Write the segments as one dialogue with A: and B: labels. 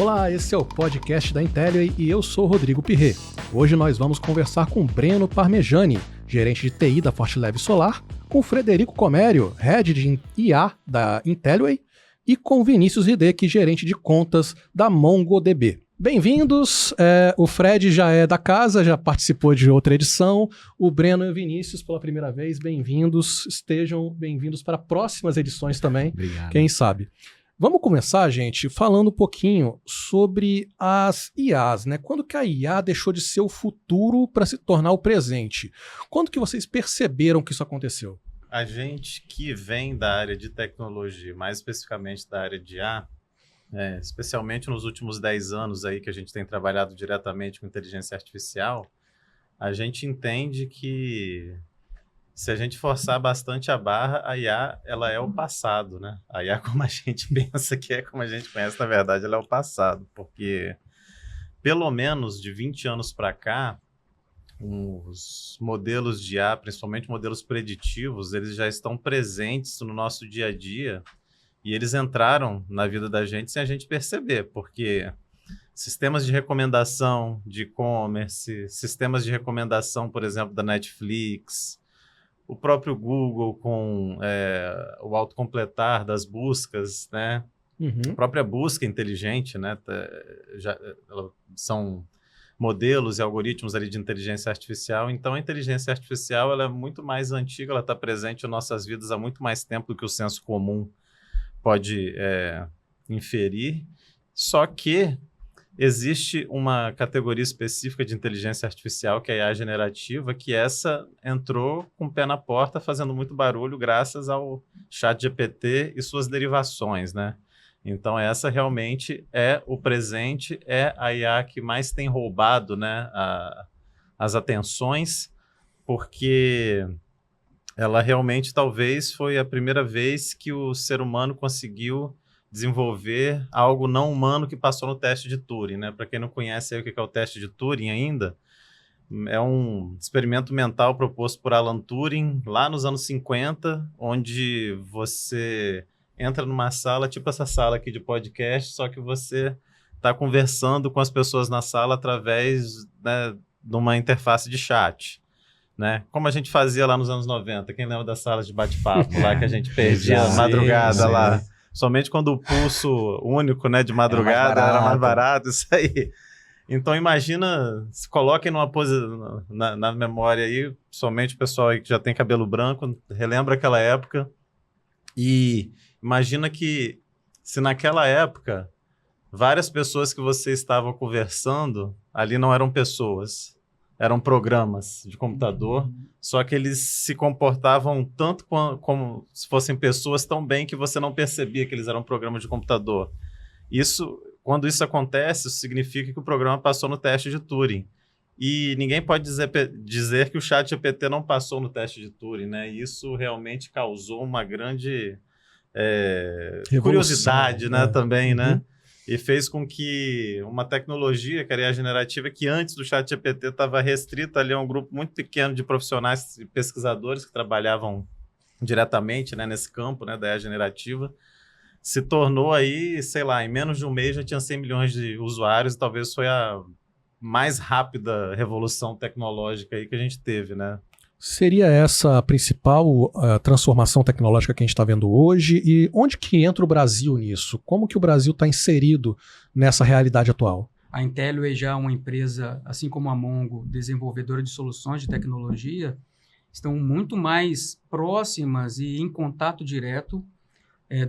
A: Olá, esse é o podcast da Intelliway e eu sou o Rodrigo Pirret. Hoje nós vamos conversar com Breno Parmegiani, gerente de TI da Forteleve Solar, com Frederico Comério, head de IA da Intelliway, e com Vinícius Hideki, gerente de contas da MongoDB. Bem-vindos, o Fred já é da casa, já participou de outra edição, o Breno e o Vinícius pela primeira vez, bem-vindos, estejam bem-vindos para próximas edições também,
B: Obrigado.
A: Quem sabe. Vamos começar, gente, falando um pouquinho sobre as IAs, né? Quando que a IA deixou de ser o futuro para se tornar o presente? Quando que vocês perceberam que isso aconteceu?
C: A gente que vem da área de tecnologia, mais especificamente da área de IA, especialmente nos últimos 10 anos aí que a gente tem trabalhado diretamente com inteligência artificial, a gente entende que se a gente forçar bastante a barra, a IA ela é o passado, né? A IA, como a gente pensa que é, como a gente conhece, na verdade, ela é o passado, porque pelo menos de 20 anos para cá, os modelos de IA, principalmente modelos preditivos, eles já estão presentes no nosso dia a dia e eles entraram na vida da gente sem a gente perceber, porque sistemas de recomendação de e-commerce, sistemas de recomendação, por exemplo, da Netflix, o próprio Google com o autocompletar das buscas, né? A própria busca inteligente, né? São modelos e algoritmos ali de inteligência artificial. Então, a inteligência artificial ela é muito mais antiga, ela está presente em nossas vidas há muito mais tempo do que o senso comum pode inferir. Só que existe uma categoria específica de inteligência artificial, que é a IA generativa, que essa entrou com o pé na porta, fazendo muito barulho graças ao ChatGPT e suas derivações, né? Então, essa realmente é o presente, é a IA que mais tem roubado, né, as atenções, porque ela realmente talvez foi a primeira vez que o ser humano conseguiu desenvolver algo não humano que passou no teste de Turing, né? Para quem não conhece aí o que é o teste de Turing ainda, é um experimento mental proposto por Alan Turing lá nos anos 50, onde você entra numa sala, tipo essa sala aqui de podcast, só que você está conversando com as pessoas na sala através, né, de uma interface de chat, né? Como a gente fazia lá nos anos 90, quem lembra das salas de bate-papo lá que a gente perdia a madrugada lá? Somente quando o pulso único, né, de madrugada era mais barato, isso aí. Então, imagina, se coloquem numa pose na memória aí, somente o pessoal aí que já tem cabelo branco, relembra aquela época. E imagina que se naquela época várias pessoas que você estava conversando ali não eram pessoas, eram programas de computador, só que eles se comportavam tanto como se fossem pessoas tão bem que você não percebia que eles eram programas de computador. Quando isso acontece, isso significa que o programa passou no teste de Turing. E ninguém pode dizer que o ChatGPT não passou no teste de Turing, né? E isso realmente causou uma grande curiosidade, né, também, né? E fez com que uma tecnologia, que era a generativa, que antes do ChatGPT estava restrita ali a um grupo muito pequeno de profissionais e pesquisadores que trabalhavam diretamente, né, nesse campo, né, da IA generativa, se tornou aí, sei lá, em menos de um mês já tinha 100 milhões de usuários e talvez foi a mais rápida revolução tecnológica aí que a gente teve, né?
A: Seria essa a principal transformação tecnológica que a gente está vendo hoje? E onde que entra o Brasil nisso? Como que o Brasil está inserido nessa realidade atual?
B: A Intelliway já é uma empresa, assim como a Mongo, desenvolvedora de soluções de tecnologia, estão muito mais próximas e em contato direto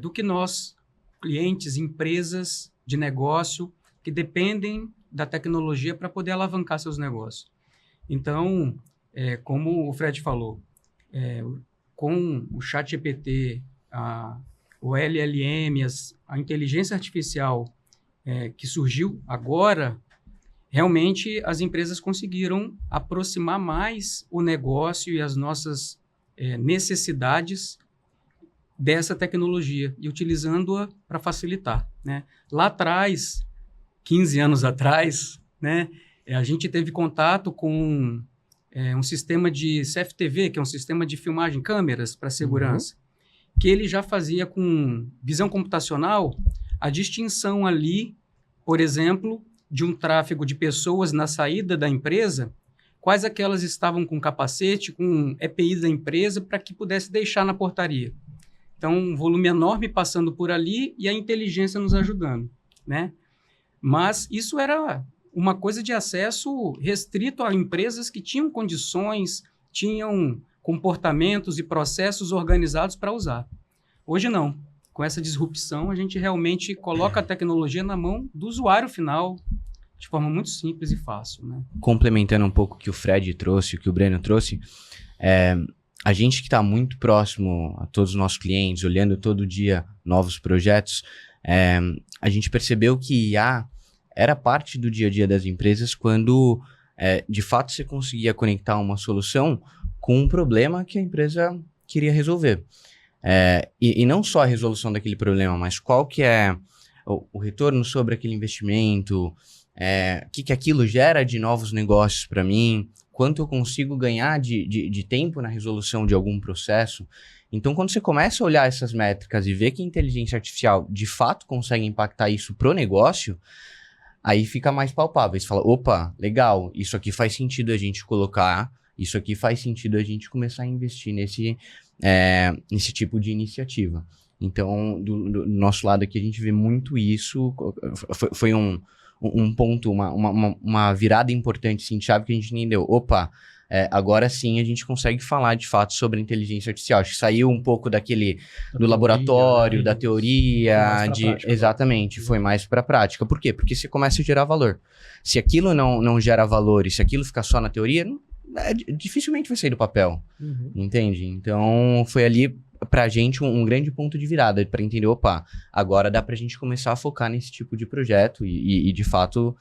B: do que nós, clientes, empresas de negócio que dependem da tecnologia para poder alavancar seus negócios. Então, como o Fred falou, com o ChatGPT, o LLM, a inteligência artificial que surgiu agora, realmente as empresas conseguiram aproximar mais o negócio e as nossas necessidades dessa tecnologia e utilizando-a para facilitar, né? Lá atrás, 15 anos atrás, né, a gente teve contato com um sistema de CFTV, que é um sistema de filmagem, câmeras para segurança, que ele já fazia com visão computacional a distinção ali por exemplo, de um tráfego de pessoas na saída da empresa, quais aquelas estavam com capacete, com EPI da empresa, para que pudesse deixar na portaria. Então, um volume enorme passando por ali e a inteligência nos ajudando, né? Mas isso era uma coisa de acesso restrito a empresas que tinham condições, tinham comportamentos e processos organizados para usar. Hoje não. Com essa disrupção, a gente realmente coloca a tecnologia na mão do usuário final de forma muito simples e fácil, né?
D: Complementando um pouco o que o Fred trouxe, o que o Breno trouxe, a gente que está muito próximo a todos os nossos clientes, olhando todo dia novos projetos, a gente percebeu que IA era parte do dia a dia das empresas quando, de fato, você conseguia conectar uma solução com um problema que a empresa queria resolver. E não só a resolução daquele problema, mas qual que é o retorno sobre aquele investimento, o que aquilo gera de novos negócios para mim, quanto eu consigo ganhar de tempo na resolução de algum processo. Então, quando você começa a olhar essas métricas e ver que a inteligência artificial de fato consegue impactar isso pro negócio, aí fica mais palpável. Você fala, opa, legal, isso aqui faz sentido a gente colocar, isso aqui faz sentido a gente começar a investir nesse tipo de iniciativa. Então, do nosso lado aqui, a gente vê muito isso. Foi um ponto, uma virada importante, assim, de chave que a gente entendeu. Opa, agora sim a gente consegue falar de fato sobre inteligência artificial. Acho que saiu um pouco do laboratório, da teoria, exatamente, foi mais para a prática. Por quê? Porque você começa a gerar valor. Se aquilo não gera valor e se aquilo ficar só na teoria, dificilmente vai sair do papel, entende? Então, foi ali pra gente um grande ponto de virada, para entender, opa, agora dá pra gente começar a focar nesse tipo de projeto e de fato,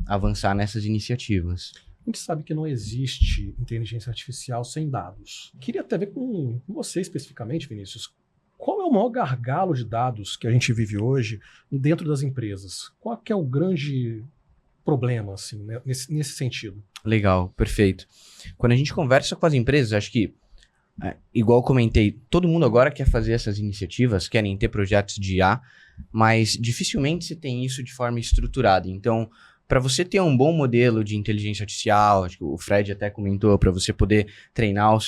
D: avançar nessas iniciativas.
A: A gente sabe que não existe inteligência artificial sem dados. Queria até ver com você especificamente, Vinícius, qual é o maior gargalo de dados que a gente vive hoje dentro das empresas? Qual que é o grande problema, assim, né, nesse sentido?
D: Legal, perfeito. Quando a gente conversa com as empresas, acho que, igual eu comentei, todo mundo agora quer fazer essas iniciativas, querem ter projetos de IA, mas dificilmente você tem isso de forma estruturada. Então, para você ter um bom modelo de inteligência artificial, acho que o Fred até comentou, para você poder treinar as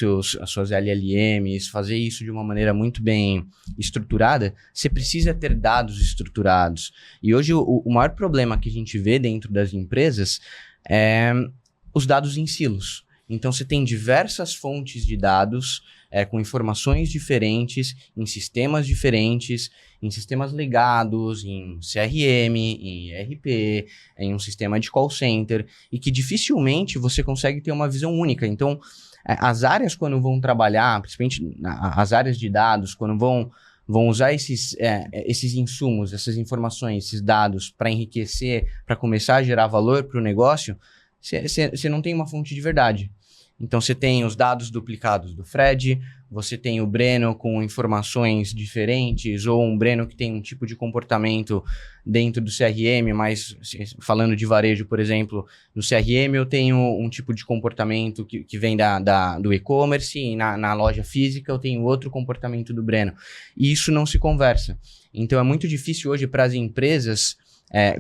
D: suas LLMs, fazer isso de uma maneira muito bem estruturada, você precisa ter dados estruturados. E hoje o maior problema que a gente vê dentro das empresas é os dados em silos. Então, você tem diversas fontes de dados com informações diferentes, em sistemas diferentes, em sistemas legados, em CRM, em ERP, em um sistema de call center, e que dificilmente você consegue ter uma visão única. Então, as áreas quando vão trabalhar, principalmente as áreas de dados, quando vão usar esses insumos, essas informações, esses dados para enriquecer, para começar a gerar valor para o negócio, você não tem uma fonte de verdade. Então, você tem os dados duplicados do Fred, você tem o Breno com informações diferentes, ou um Breno que tem um tipo de comportamento dentro do CRM, mas falando de varejo, por exemplo, no CRM eu tenho um tipo de comportamento que vem do e-commerce, e na loja física eu tenho outro comportamento do Breno. E isso não se conversa. Então, é muito difícil hoje para as empresas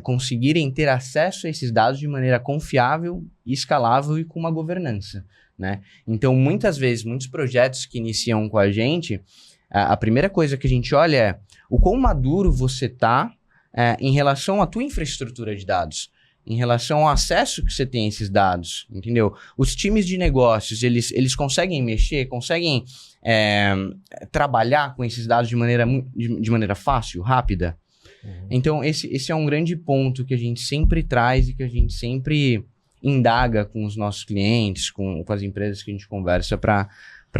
D: conseguirem ter acesso a esses dados de maneira confiável, escalável e com uma governança, né? Então, muitas vezes, muitos projetos que iniciam com a gente, a primeira coisa que a gente olha é o quão maduro você está em relação à tua infraestrutura de dados, em relação ao acesso que você tem a esses dados, entendeu? Os times de negócios, eles conseguem mexer, conseguem trabalhar com esses dados de maneira fácil, rápida. Então, esse é um grande ponto que a gente sempre traz e que a gente sempre indaga com os nossos clientes, com as empresas que a gente conversa para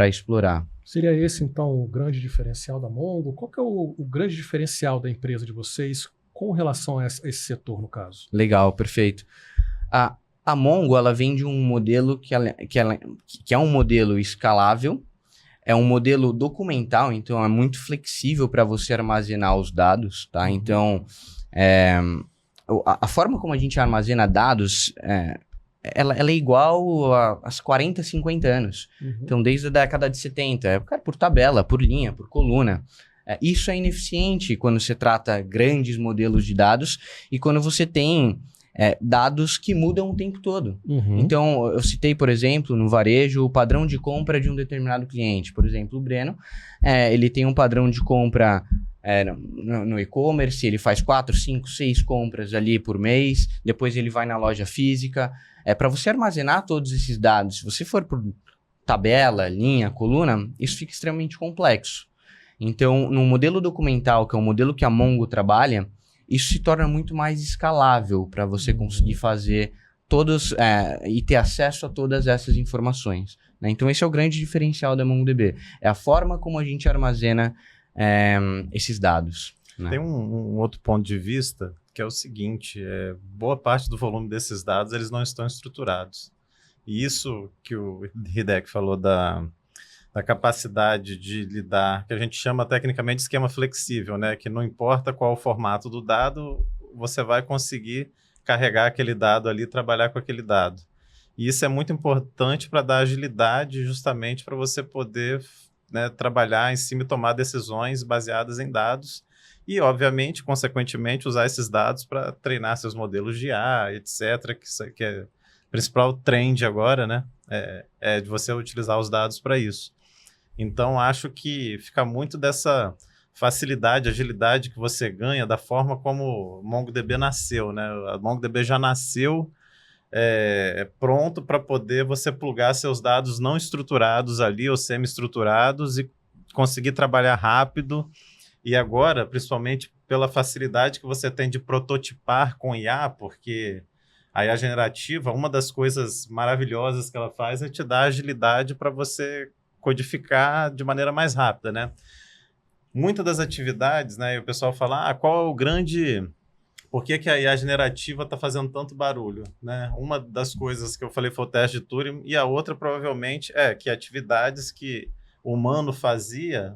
D: explorar.
A: Seria esse, então, o grande diferencial da Mongo? Qual que é o grande diferencial da empresa de vocês com relação a esse setor, no caso?
D: Legal, perfeito. A Mongo, ela vem de um modelo que é um modelo escalável, é um modelo documental, então é muito flexível para você armazenar os dados, tá? Então, a forma como a gente armazena dados, ela é igual às 40, 50 anos. Então, desde a década de 70, por tabela, por linha, por coluna. Isso é ineficiente quando você trata grandes modelos de dados e quando você tem dados que mudam o tempo todo.
A: Uhum.
D: Então, eu citei, por exemplo, no varejo, o padrão de compra de um determinado cliente. Por exemplo, o Breno, ele tem um padrão de compra no e-commerce, ele faz 4, 5, 6 compras ali por mês, depois ele vai na loja física. Para você armazenar todos esses dados, se você for por tabela, linha, coluna, isso fica extremamente complexo. Então, no modelo documental, que é o modelo que a Mongo trabalha, isso se torna muito mais escalável para você conseguir fazer todos e ter acesso a todas essas informações, né? Então, esse é o grande diferencial da MongoDB. É a forma como a gente armazena esses dados, né?
C: Tem um outro ponto de vista, que é o seguinte, boa parte do volume desses dados eles não estão estruturados. E isso que o Hideki falou da capacidade de lidar, que a gente chama tecnicamente de esquema flexível, né? Que não importa qual o formato do dado, você vai conseguir carregar aquele dado ali e trabalhar com aquele dado. E isso é muito importante para dar agilidade, justamente para você poder, né, trabalhar em cima e tomar decisões baseadas em dados e, obviamente, consequentemente, usar esses dados para treinar seus modelos de IA, etc., que é o principal trend agora, né? É de você utilizar os dados para isso. Então, acho que fica muito dessa facilidade, agilidade que você ganha da forma como o MongoDB nasceu, né? A MongoDB já nasceu pronto para poder você plugar seus dados não estruturados ali ou semi-estruturados e conseguir trabalhar rápido. E agora, principalmente pela facilidade que você tem de prototipar com IA, porque a IA generativa, uma das coisas maravilhosas que ela faz é te dar agilidade para você codificar de maneira mais rápida, né? Muitas das atividades, né, e o pessoal fala, qual é o grande... Por que a IA generativa está fazendo tanto barulho, né? Uma das coisas que eu falei foi o teste de Turing, e a outra provavelmente é que atividades que o humano fazia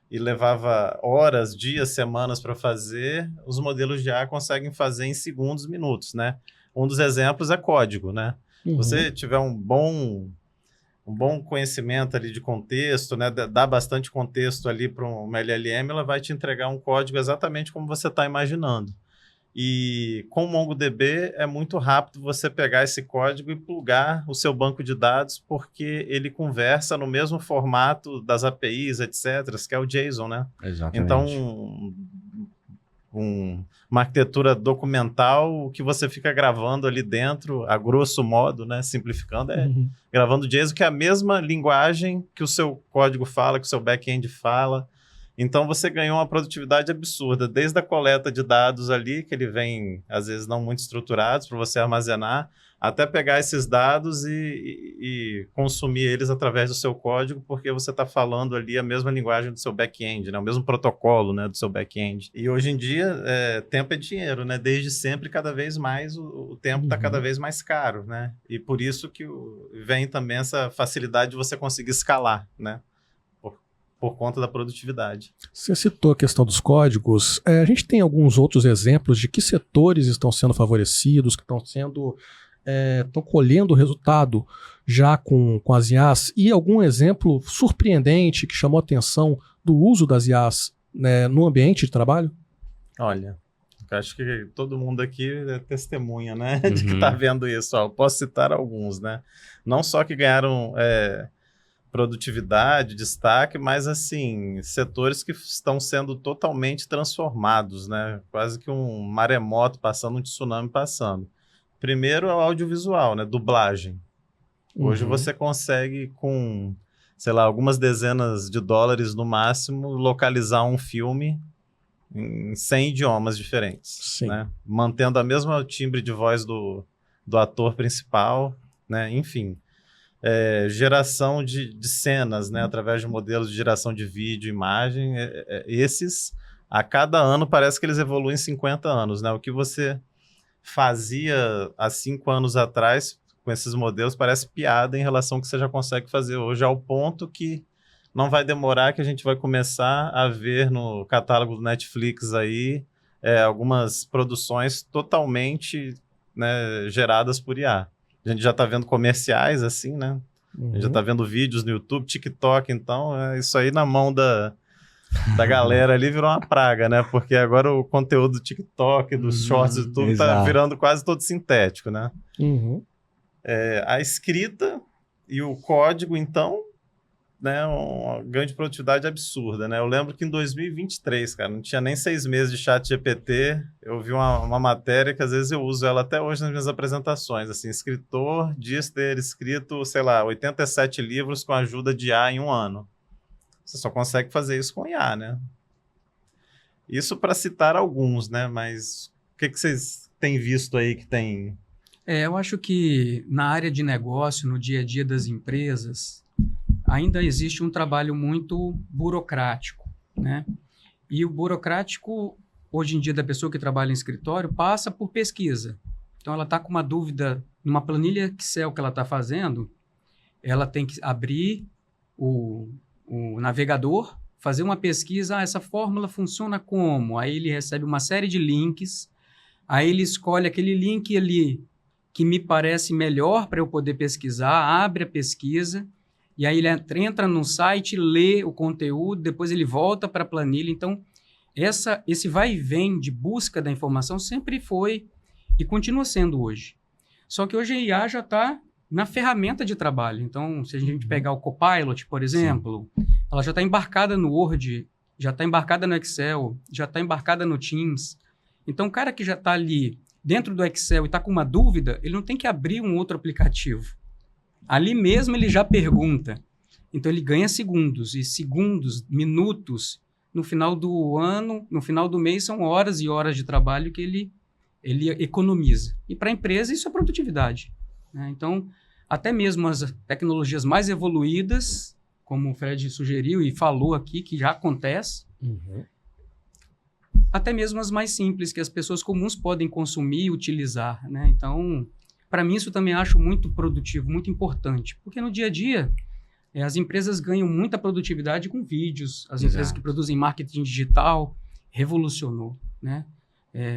C: e levava horas, dias, semanas para fazer, os modelos de IA conseguem fazer em segundos, minutos, né? Um dos exemplos é código, né?
A: Uhum.
C: Você tiver um bom conhecimento ali de contexto, né? Dá bastante contexto ali para uma LLM, ela vai te entregar um código exatamente como você está imaginando. E com o MongoDB é muito rápido você pegar esse código e plugar o seu banco de dados, porque ele conversa no mesmo formato das APIs, etc., que é o JSON, né?
D: Exatamente.
C: Então, uma arquitetura documental que você fica gravando ali dentro, a grosso modo, né, simplificando, gravando JSON, que é a mesma linguagem que o seu código fala, que o seu back-end fala. Então, você ganhou uma produtividade absurda, desde a coleta de dados ali, que ele vem, às vezes, não muito estruturados para você armazenar, até pegar esses dados e consumir eles através do seu código, porque você está falando ali a mesma linguagem do seu back-end, né? O mesmo protocolo, né, do seu back-end. E hoje em dia, tempo é dinheiro, né? Desde sempre, cada vez mais, o tempo está cada vez mais caro, né? E por isso que vem também essa facilidade de você conseguir escalar, né? Por conta da produtividade.
A: Você citou a questão dos códigos. A gente tem alguns outros exemplos de que setores estão sendo favorecidos, que estão colhendo o resultado já com as IAs, e algum exemplo surpreendente que chamou a atenção do uso das IAs, né, no ambiente de trabalho?
C: Olha, eu acho que todo mundo aqui é testemunha, né, de que está vendo isso. Eu posso citar alguns, né? Não só que ganharam produtividade, destaque, mas assim, setores que estão sendo totalmente transformados, né? Quase que um maremoto passando, um tsunami passando. Primeiro é o audiovisual, né? Dublagem. Hoje você consegue com, sei lá, algumas dezenas de dólares no máximo, localizar um filme em 100 idiomas diferentes, né? Mantendo a mesma timbre de voz do ator principal, né? Enfim. Geração de cenas, né, através de modelos de geração de vídeo, imagem, esses, a cada ano, parece que eles evoluem 50 anos, né? O que você fazia há 5 anos atrás com esses modelos parece piada em relação ao que você já consegue fazer hoje, ao ponto que não vai demorar que a gente vai começar a ver no catálogo do Netflix aí algumas produções totalmente, né, geradas por IA. A gente já está vendo comerciais assim, né? A gente já está vendo vídeos no YouTube, TikTok, então isso aí na mão da galera ali virou uma praga, né? Porque agora o conteúdo do TikTok, dos shorts e tudo tá
D: exato.
C: virando quase todo sintético, né?
A: Uhum.
C: A escrita e o código, então, né, uma ganho de produtividade absurda, né? Eu lembro que em 2023, cara, não tinha nem 6 meses de chat GPT, eu vi uma matéria que às vezes eu uso ela até hoje nas minhas apresentações, assim, escritor diz ter escrito, sei lá, 87 livros com a ajuda de IA em um ano. Você só consegue fazer isso com IA, né? Isso para citar alguns, né? Mas o que vocês têm visto aí que tem...
B: Eu acho que na área de negócio, no dia a dia das empresas, ainda existe um trabalho muito burocrático, né? E o burocrático, hoje em dia, da pessoa que trabalha em escritório, passa por pesquisa. Então, ela está com uma dúvida numa planilha Excel que ela está fazendo, ela tem que abrir o navegador, fazer uma pesquisa, essa fórmula funciona como? Aí ele recebe uma série de links, aí ele escolhe aquele link ali que me parece melhor para eu poder pesquisar, abre a pesquisa, e aí ele entra no site, lê o conteúdo, depois ele volta para a planilha. Então, esse vai e vem de busca da informação sempre foi e continua sendo hoje. Só que hoje a IA já está na ferramenta de trabalho. Então, se a gente pegar o Copilot, por exemplo, ela já está embarcada no Word, já está embarcada no Excel, já está embarcada no Teams. Então, o cara que já está ali dentro do Excel e está com uma dúvida, ele não tem que abrir um outro aplicativo. Ali mesmo ele já pergunta. Então, ele ganha segundos, e segundos, minutos, no final do ano, no final do mês, são horas e horas de trabalho que ele economiza. E para a empresa, isso é produtividade, né? Então, até mesmo as tecnologias mais evoluídas, como o Fred sugeriu e falou aqui, que já acontece, até mesmo as mais simples, que as pessoas comuns podem consumir e utilizar, né? Então, para mim, isso também acho muito produtivo, muito importante, porque no dia a dia, as empresas ganham muita produtividade com vídeos, as empresas que produzem marketing digital, revolucionou, né?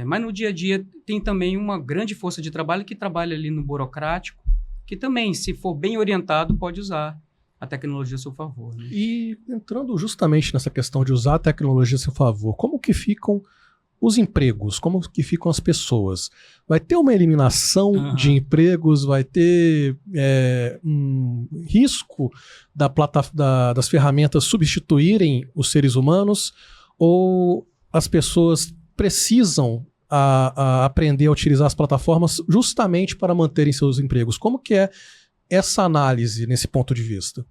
B: Mas no dia a dia tem também uma grande força de trabalho que trabalha ali no burocrático, que também, se for bem orientado, pode usar a tecnologia a seu favor, né?
A: E entrando justamente nessa questão de usar a tecnologia a seu favor, como que ficam os empregos? Como que ficam as pessoas? Vai ter uma eliminação de empregos? Vai ter um risco das ferramentas substituírem os seres humanos? Ou as pessoas precisam a aprender a utilizar as plataformas justamente para manterem seus empregos? Como que é essa análise nesse ponto de vista?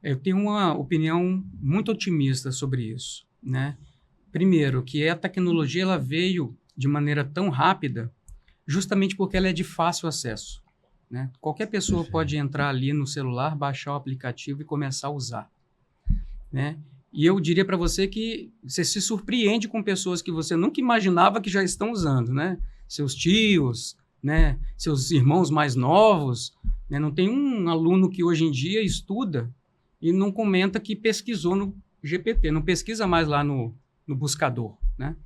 B: Eu tenho uma opinião muito otimista sobre isso, né? Primeiro, que a tecnologia ela veio de maneira tão rápida justamente porque ela é de fácil acesso, né? Qualquer pessoa pode entrar ali no celular, baixar o aplicativo e começar a usar, né? E eu diria para você que você se surpreende com pessoas que você nunca imaginava que já estão usando, né? Seus tios, né? Seus irmãos mais novos, né? Não tem um aluno que hoje em dia estuda e não comenta que pesquisou no GPT, não pesquisa mais lá no buscador, né?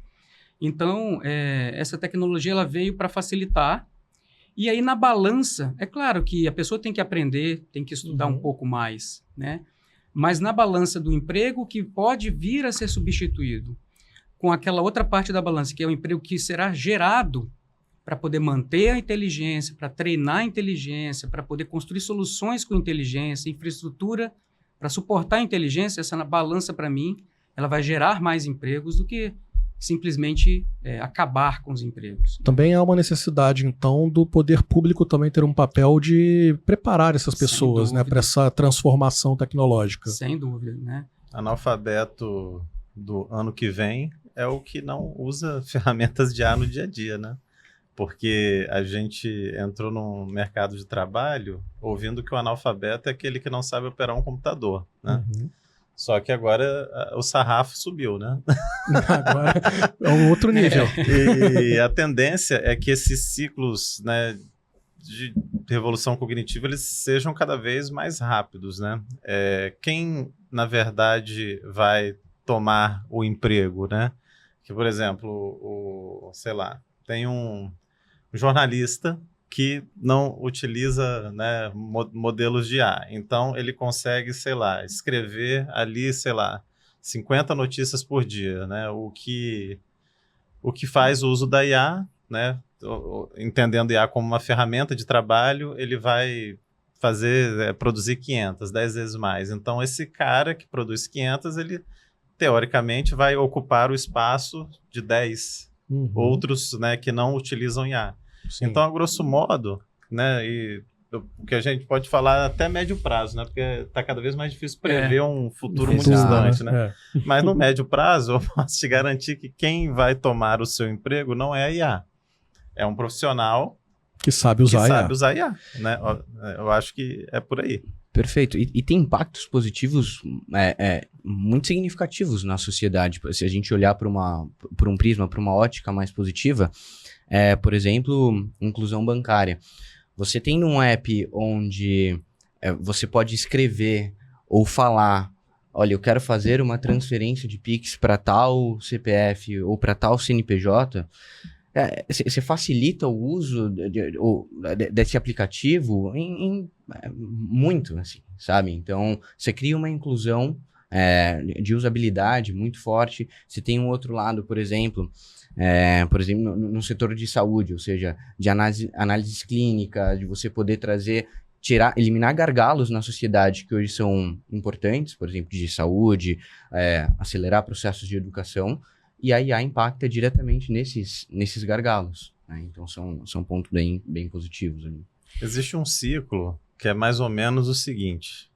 B: Então, essa tecnologia ela veio para facilitar. E aí, na balança, é claro que a pessoa tem que aprender, tem que estudar um pouco mais, né? Mas na balança do emprego que pode vir a ser substituído com aquela outra parte da balança, que é o emprego que será gerado para poder manter a inteligência, para treinar a inteligência, para poder construir soluções com inteligência, infraestrutura para suportar a inteligência, essa balança, para mim, ela vai gerar mais empregos do que simplesmente acabar com os empregos.
A: Também há uma necessidade, então, do poder público também ter um papel de preparar essas pessoas, né, para essa transformação tecnológica.
B: Sem dúvida, né?
C: Analfabeto do ano que vem é o que não usa ferramentas de IA no dia a dia, né? Porque a gente entrou num mercado de trabalho ouvindo que o analfabeto é aquele que não sabe operar um computador, né? Só que agora o sarrafo subiu, né?
A: Agora é um outro nível.
C: E a tendência é que esses ciclos, né, de revolução cognitiva eles sejam cada vez mais rápidos, né? Quem, na verdade, vai tomar o emprego, né? Que, por exemplo, sei lá, tem um jornalista que não utiliza, né, modelos de IA. Então, ele consegue, sei lá, escrever ali, sei lá, 50 notícias por dia, né? O que faz o uso da IA, né? Entendendo IA como uma ferramenta de trabalho, ele vai produzir 500, 10 vezes mais. Então, esse cara que produz 500, ele, teoricamente, vai ocupar o espaço de 10 outros, né, que não utilizam IA.
A: Sim.
C: Então, a grosso modo, né, o que a gente pode falar até médio prazo, né, porque está cada vez mais difícil prever um futuro muito distante, né? Mas no médio prazo, eu posso te garantir que quem vai tomar o seu emprego não é a IA. É um profissional
A: que sabe usar
C: IA, né? Eu acho que é por aí.
D: Perfeito. E tem impactos positivos muito significativos na sociedade. Se a gente olhar por um prisma, para uma ótica mais positiva, por exemplo, inclusão bancária. Você tem um app onde você pode escrever ou falar, olha, eu quero fazer uma transferência de Pix para tal CPF ou para tal CNPJ, você facilita o uso desse aplicativo muito, assim, sabe? Então, você cria uma inclusão de usabilidade muito forte. Você tem um outro lado, por exemplo, no setor de saúde, ou seja, de análises clínicas, de você poder eliminar gargalos na sociedade que hoje são importantes, por exemplo, de saúde, acelerar processos de educação, e a IA impacta diretamente nesses gargalos, né? Então, são pontos bem positivos ali.
C: Existe um ciclo que é mais ou menos o seguinte.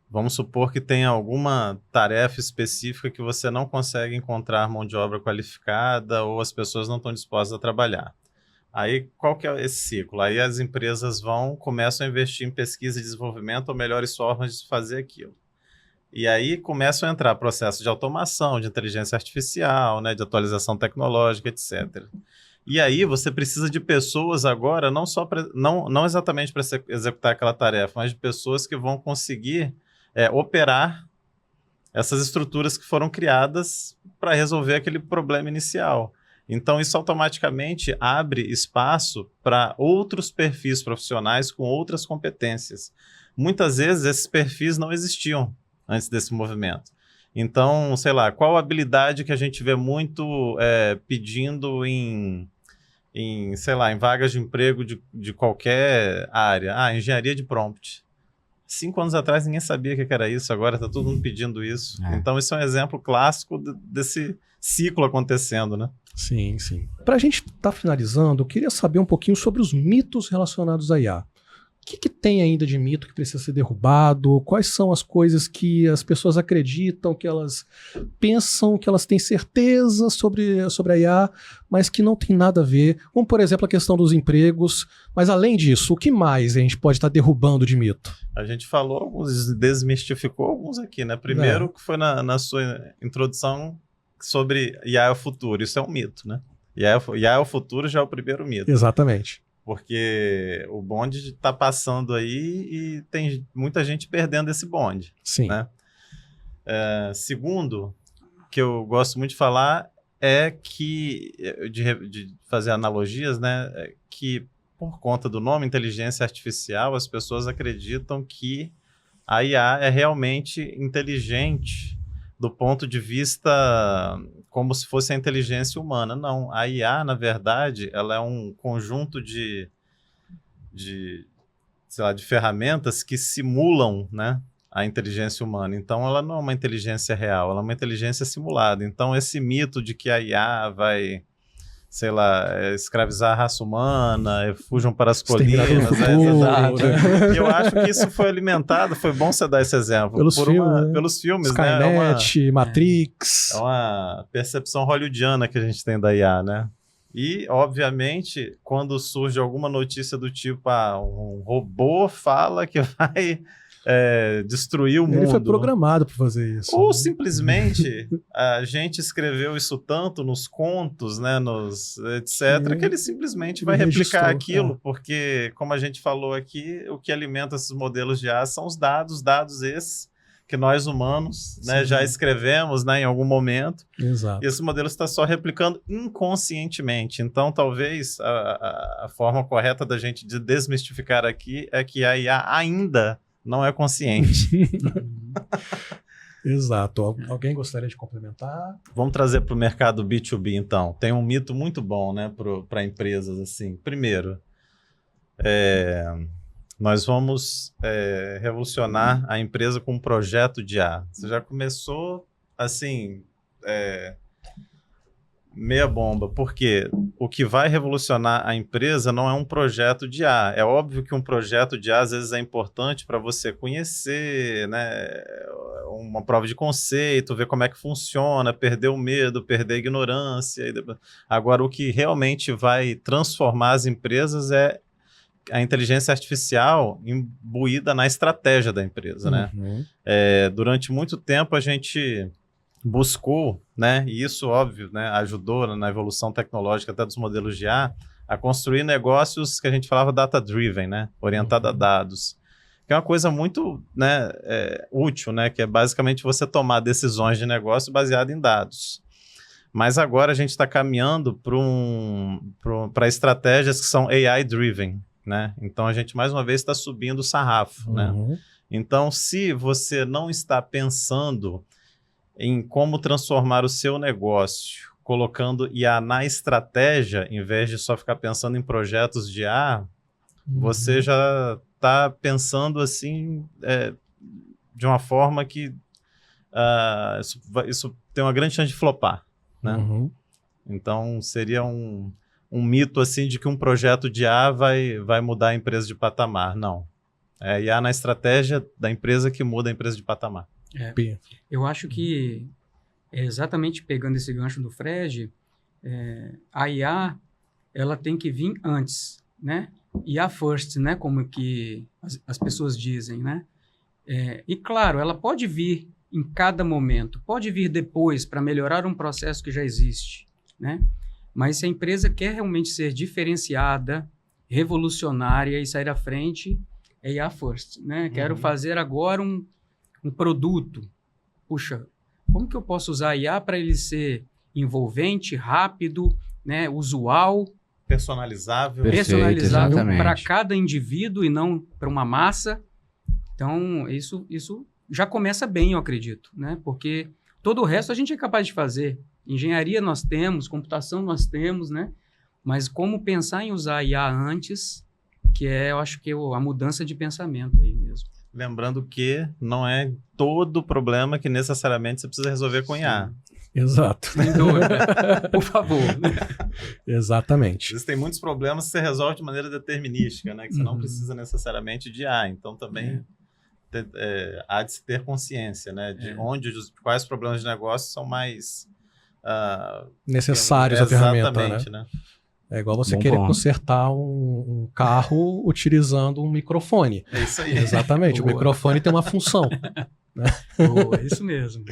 C: Vamos supor que tenha alguma tarefa específica que você não consegue encontrar mão de obra qualificada ou as pessoas não estão dispostas a trabalhar. Aí, qual que é esse ciclo? Aí as empresas começam a investir em pesquisa e desenvolvimento ou melhores formas de fazer aquilo. E aí começam a entrar processos de automação, de inteligência artificial, né, de atualização tecnológica, etc. E aí você precisa de pessoas agora, não exatamente para executar aquela tarefa, mas de pessoas que vão conseguir operar essas estruturas que foram criadas para resolver aquele problema inicial. Então, isso automaticamente abre espaço para outros perfis profissionais com outras competências. Muitas vezes, esses perfis não existiam antes desse movimento. Então, sei lá, qual habilidade que a gente vê muito pedindo em vagas de emprego de qualquer área? Engenharia de prompt. 5 anos atrás ninguém sabia o que era isso, agora está todo mundo pedindo isso. Então, isso é um exemplo clássico desse ciclo acontecendo, né?
A: Sim, sim. Para a gente estar finalizando, eu queria saber um pouquinho sobre os mitos relacionados à IA. O que tem ainda de mito que precisa ser derrubado? Quais são as coisas que as pessoas acreditam, que elas pensam, que elas têm certeza sobre a IA, mas que não tem nada a ver? Como, por exemplo, a questão dos empregos. Mas, além disso, o que mais a gente pode estar derrubando de mito?
C: A gente falou alguns, desmistificou alguns aqui, né? Primeiro, que foi na sua introdução sobre IA é o futuro. Isso é um mito, né? IA é o futuro já é o primeiro mito.
A: Exatamente.
C: Porque o bonde está passando aí e tem muita gente perdendo esse bonde.
A: Sim.
C: Né? Segundo, que eu gosto muito de falar, de fazer analogias, né? Que por conta do nome inteligência artificial, as pessoas acreditam que a IA é realmente inteligente do ponto de vista como se fosse a inteligência humana. Não, a IA, na verdade, ela é um conjunto de ferramentas que simulam, né, a inteligência humana. Então, ela não é uma inteligência real, ela é uma inteligência simulada. Então, esse mito de que a IA vai, sei lá, escravizar a raça humana, fujam para as colinas. Eu acho que isso foi alimentado, foi bom você dar esse exemplo. Pelos filmes,
A: Skynet,
C: né?
A: Matrix.
C: É uma percepção hollywoodiana que a gente tem da IA, né? E, obviamente, quando surge alguma notícia do tipo, um robô fala que vai destruir o mundo.
A: Ele foi programado para fazer isso.
C: Ou simplesmente a gente escreveu isso tanto nos contos, né, etc., que ele simplesmente vai replicar aquilo, porque, como a gente falou aqui, o que alimenta esses modelos de IA são os dados esses que nós humanos, né, já escrevemos, né, em algum momento.
A: Exato.
C: E esse modelo está só replicando inconscientemente. Então, talvez a forma correta da gente de desmistificar aqui é que a IA ainda não é consciente.
A: Exato. Alguém gostaria de complementar?
C: Vamos trazer para o mercado B2B, então. Tem um mito muito bom, né, para empresas, assim. Primeiro, nós vamos revolucionar a empresa com um projeto de IA. Você já começou, assim, meia bomba, porque o que vai revolucionar a empresa não é um projeto de IA. É óbvio que um projeto de IA, às vezes, é importante para você conhecer, né, uma prova de conceito, ver como é que funciona, perder o medo, perder a ignorância. Agora, o que realmente vai transformar as empresas é a inteligência artificial imbuída na estratégia da empresa, né? Durante muito tempo a gente buscou, né, e isso, óbvio, né, ajudou na evolução tecnológica até dos modelos de IA, a construir negócios que a gente falava data-driven, né, orientado a dados, que é uma coisa muito, né, útil, né, que é basicamente você tomar decisões de negócio baseado em dados. Mas agora a gente está caminhando para estratégias que são AI-driven, né? Então a gente mais uma vez está subindo o sarrafo, né? Então, se você não está pensando em como transformar o seu negócio, colocando IA na estratégia, em vez de só ficar pensando em projetos de IA, você já está pensando assim de uma forma que isso tem uma grande chance de flopar, né? Então, seria um mito assim de que um projeto de IA vai mudar a empresa de patamar. Não. É IA na estratégia da empresa que muda a empresa de patamar.
B: Eu acho que, exatamente pegando esse gancho do Fred, a IA, ela tem que vir antes, né? IA first, né? Como que as pessoas dizem, né? E claro, ela pode vir em cada momento, pode vir depois para melhorar um processo que já existe, né? Mas se a empresa quer realmente ser diferenciada, revolucionária e sair à frente, é IA first, né? Quero fazer agora um produto. Puxa, como que eu posso usar a IA para ele ser envolvente, rápido, né, usual,
C: personalizável
B: para cada indivíduo e não para uma massa? Então, isso já começa bem, eu acredito, né? Porque todo o resto a gente é capaz de fazer. Engenharia nós temos, computação nós temos, né? Mas como pensar em usar a IA antes, que eu acho que a mudança de pensamento aí mesmo.
C: Lembrando que não é todo problema que necessariamente você precisa resolver com IA.
A: Exato.
B: Sem dúvida. Por favor.
A: Exatamente.
C: Existem muitos problemas que você resolve de maneira determinística, né? Que você não precisa necessariamente de IA. Então, também há de se ter consciência, né? De quais problemas de negócio são mais
A: necessários a ferramenta, né?
C: né?
A: É igual você querer consertar um carro utilizando um microfone.
C: É isso aí.
A: Exatamente. O microfone tem uma função. Né?
B: Boa, é isso mesmo.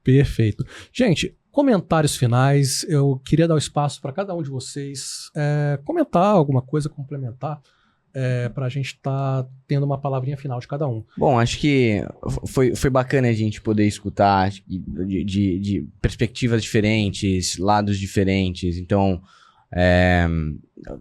A: Perfeito. Gente, comentários finais. Eu queria dar o espaço para cada um de vocês comentar alguma coisa, complementar, para a gente estar tendo uma palavrinha final de cada um.
D: Bom, acho que foi bacana a gente poder escutar de perspectivas diferentes, lados diferentes. Então,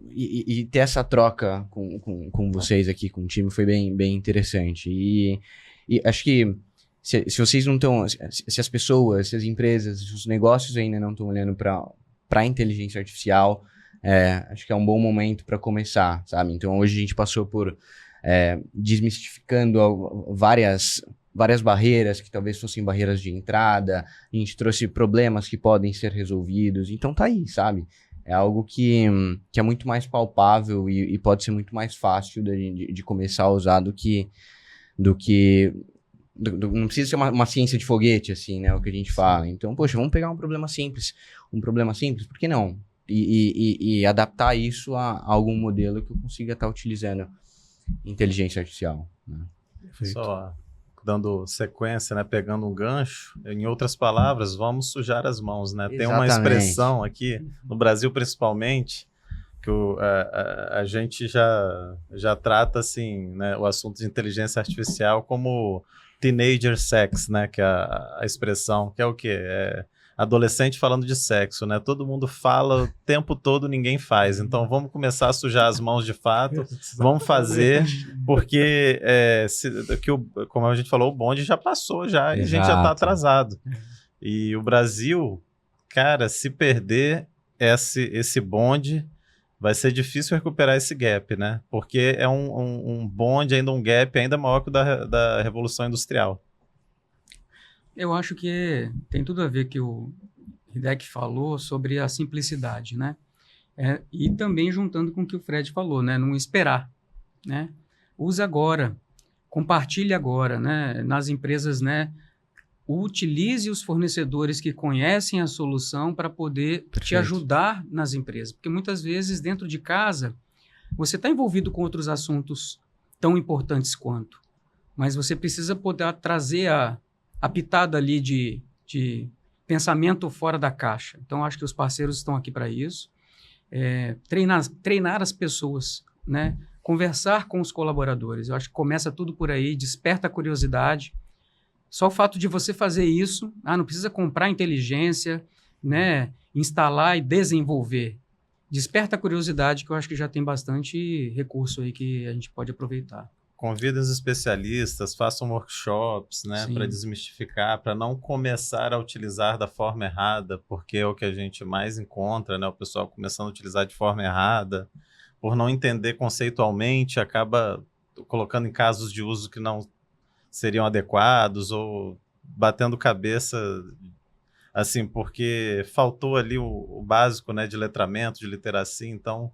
D: e ter essa troca com vocês aqui, com o time, foi bem interessante. E acho que se vocês não estão, se as pessoas, se as empresas, se os negócios ainda não estão olhando para a inteligência artificial, acho que é um bom momento para começar, sabe? Então hoje a gente passou por desmistificando várias barreiras que talvez fossem barreiras de entrada, a gente trouxe problemas que podem ser resolvidos, então tá aí, sabe? É algo que é muito mais palpável e pode ser muito mais fácil de começar a usar do que não precisa ser uma ciência de foguete, assim, né? O que a gente fala. Então, poxa, vamos pegar um problema simples, por que não? E adaptar isso a algum modelo que eu consiga estar utilizando inteligência artificial, né?
C: Só dando sequência, né, pegando um gancho, em outras palavras, vamos sujar as mãos, né? Tem uma expressão aqui, no Brasil principalmente, que a gente já trata, assim, né, o assunto de inteligência artificial como teenager sex, né, que é a expressão, que é o quê? adolescente falando de sexo, né? Todo mundo fala o tempo todo, ninguém faz. Então vamos começar a sujar as mãos de fato, vamos fazer, porque como a gente falou, o bonde já passou já, e a gente já está atrasado. E o Brasil, cara, se perder esse bonde, vai ser difícil recuperar esse gap, né? Porque é um bonde, ainda um gap ainda maior que o da Revolução Industrial.
B: Eu acho que tem tudo a ver que o Hideck falou sobre a simplicidade, né? E também juntando com o que o Fred falou, né? Não esperar, né? Use agora, compartilhe agora, né? Nas empresas, né? Utilize os fornecedores que conhecem a solução para poder te ajudar nas empresas. Porque muitas vezes, dentro de casa, você está envolvido com outros assuntos tão importantes quanto, mas você precisa poder trazer a pitada ali de pensamento fora da caixa. Então, acho que os parceiros estão aqui para isso. Treinar as pessoas, né? Conversar com os colaboradores. Eu acho que começa tudo por aí, desperta a curiosidade. Só o fato de você fazer isso, não precisa comprar inteligência, né? Instalar e desenvolver. Desperta a curiosidade, que eu acho que já tem bastante recurso aí que a gente pode aproveitar.
C: Convidem os especialistas, façam workshops, né, para desmistificar, para não começar a utilizar da forma errada, porque é o que a gente mais encontra, né, o pessoal começando a utilizar de forma errada, por não entender conceitualmente, acaba colocando em casos de uso que não seriam adequados ou batendo cabeça, assim, porque faltou ali o básico, né, de letramento, de literacia. Então,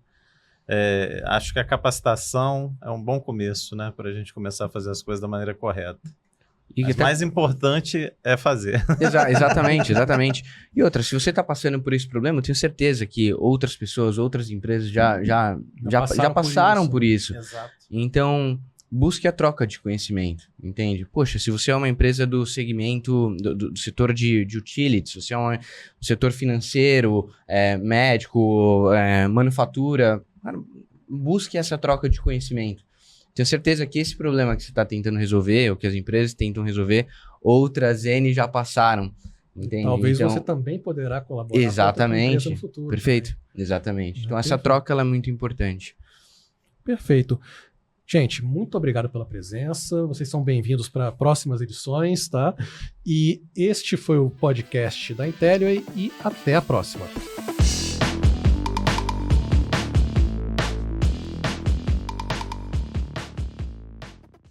C: acho que a capacitação é um bom começo, né, para a gente começar a fazer as coisas da maneira correta. Mas o mais importante é fazer.
D: Exatamente. E outra, se você está passando por esse problema, eu tenho certeza que outras pessoas, outras empresas já passaram por isso.
C: Exato.
D: Então, busque a troca de conhecimento, entende? Poxa, se você é uma empresa do segmento, do setor de utilities, se você é um setor financeiro, médico, manufatura, cara, busque essa troca de conhecimento. Tenho certeza que esse problema que você está tentando resolver, ou que as empresas tentam resolver, outras N já passaram, entende?
A: Talvez você também poderá colaborar
D: exatamente,
A: com a empresa no futuro.
D: Perfeito, né? Exatamente. Então essa troca ela é muito importante.
A: Perfeito. Gente, muito obrigado pela presença. Vocês são bem-vindos para próximas edições, tá? E este foi o podcast da Intelliway e até a próxima.